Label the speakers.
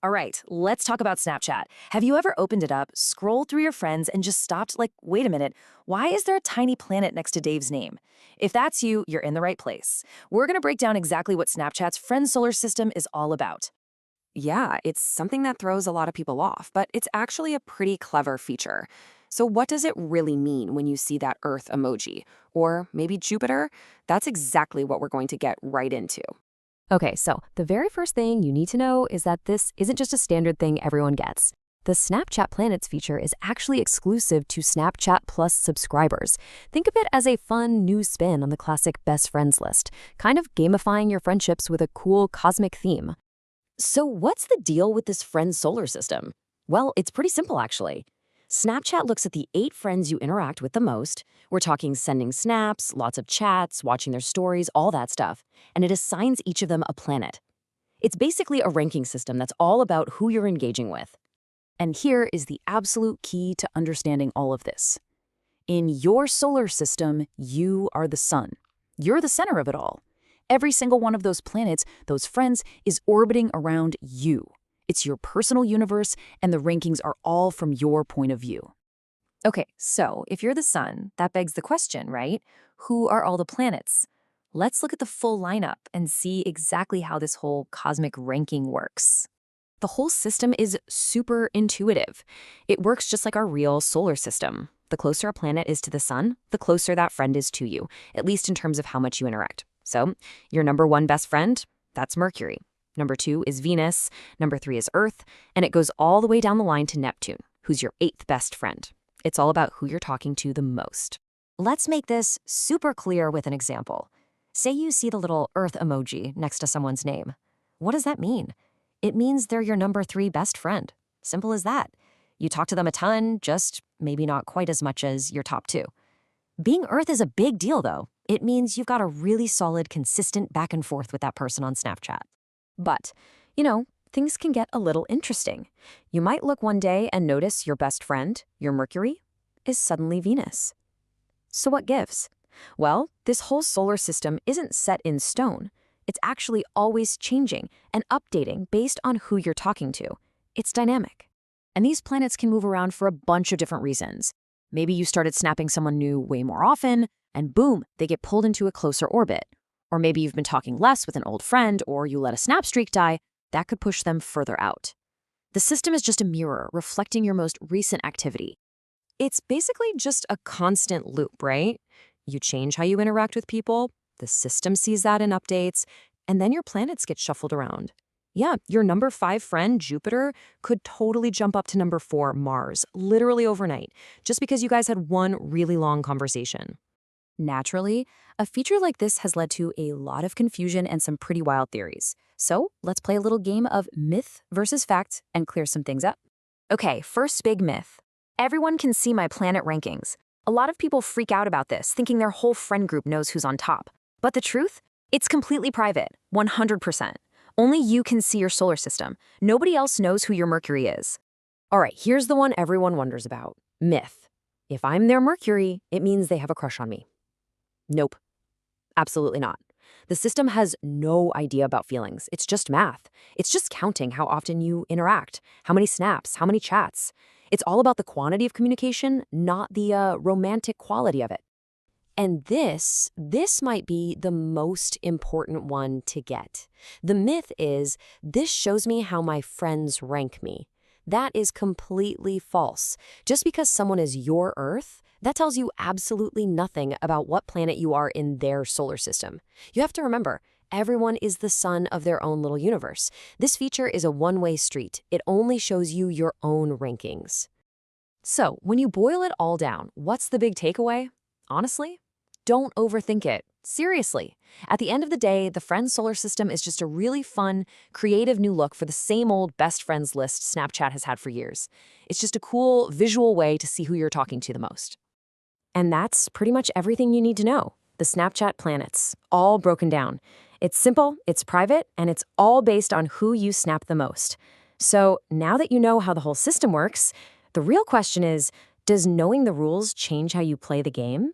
Speaker 1: All right, let's talk about Snapchat. Have you ever opened it up, scrolled through your friends, and just stopped like, wait a minute, why is there a tiny planet next to Dave's name? If that's you, you're in the right place. We're going to break down exactly what Snapchat's friend solar system is all about.
Speaker 2: Yeah, it's something that throws a lot of people off, but it's actually a pretty clever feature. So, what does it really mean when you see that Earth emoji? Or maybe Jupiter? That's exactly what we're going to get right into.
Speaker 3: Okay, so the very first thing you need to know is that this isn't just a standard thing everyone gets. The Snapchat Planets feature is actually exclusive to Snapchat Plus subscribers. Think of it as a fun new spin on the classic best friends list, kind of gamifying your friendships with a cool cosmic theme.
Speaker 1: So, what's the deal with this friend solar system? Well, it's pretty simple actually. Snapchat looks at the 8 friends you interact with the most. We're talking sending snaps, lots of chats, watching their stories, all that stuff. And it assigns each of them a planet. It's basically a ranking system that's all about who you're engaging with. And here is the absolute key to understanding all of this. In your solar system, you are the sun. You're the center of it all. Every single one of those planets, those friends, is orbiting around you. It's your personal universe, and the rankings are all from your point of view. Okay, so if you're the sun, that begs the question, right? Who are all the planets? Let's look at the full lineup and see exactly how this whole cosmic ranking works. The whole system is super intuitive. It works just like our real solar system. The closer a planet is to the sun, the closer that friend is to you, at least in terms of how much you interact. So, your number 1 best friend, that's Mercury. Number 2 is Venus, number 3 is Earth, and it goes all the way down the line to Neptune, who's your 8th best friend. It's all about who you're talking to the most. Let's make this super clear with an example. Say you see the little Earth emoji next to someone's name. What does that mean? It means they're your number 3 best friend. Simple as that. You talk to them a ton, just maybe not quite as much as your top 2. Being Earth is a big deal, though. It means you've got a really solid, consistent back and forth with that person on Snapchat. But, things can get a little interesting. You might look one day and notice your best friend, your Mercury, is suddenly Venus. So what gives? Well, this whole solar system isn't set in stone. It's actually always changing and updating based on who you're talking to. It's dynamic. And these planets can move around for a bunch of different reasons. Maybe you started snapping someone new way more often, and boom, they get pulled into a closer orbit. Or maybe you've been talking less with an old friend, or you let a snap streak die. That could push them further out. The system is just a mirror reflecting your most recent activity. It's basically just a constant loop, right? You change how you interact with people, the system sees that in updates, and then your planets get shuffled around. Yeah, your number 5 friend, Jupiter, could totally jump up to number 4, Mars, literally overnight, just because you guys had one really long conversation. Naturally, a feature like this has led to a lot of confusion and some pretty wild theories. So let's play a little game of myth versus fact and clear some things up. Okay, first big myth. Everyone can see my planet rankings. A lot of people freak out about this, thinking their whole friend group knows who's on top. But the truth? It's completely private, 100%. Only you can see your solar system. Nobody else knows who your Mercury is. All right, here's the one everyone wonders about. Myth. If I'm their Mercury, it means they have a crush on me. Nope. Absolutely not. The system has no idea about feelings. It's just math. It's just counting how often you interact, how many snaps, how many chats. It's all about the quantity of communication, not the romantic quality of it. And this might be the most important one to get. The myth is, this shows me how my friends rank me. That is completely false. Just because someone is your Earth, that tells you absolutely nothing about what planet you are in their solar system. You have to remember, everyone is the sun of their own little universe. This feature is a one-way street. It only shows you your own rankings. So, when you boil it all down, what's the big takeaway? Honestly, don't overthink it. Seriously. At the end of the day, the Friends solar system is just a really fun, creative new look for the same old best friends list Snapchat has had for years. It's just a cool, visual way to see who you're talking to the most. And that's pretty much everything you need to know. The Snapchat planets, all broken down. It's simple, it's private, and it's all based on who you snap the most. So now that you know how the whole system works, the real question is, does knowing the rules change how you play the game?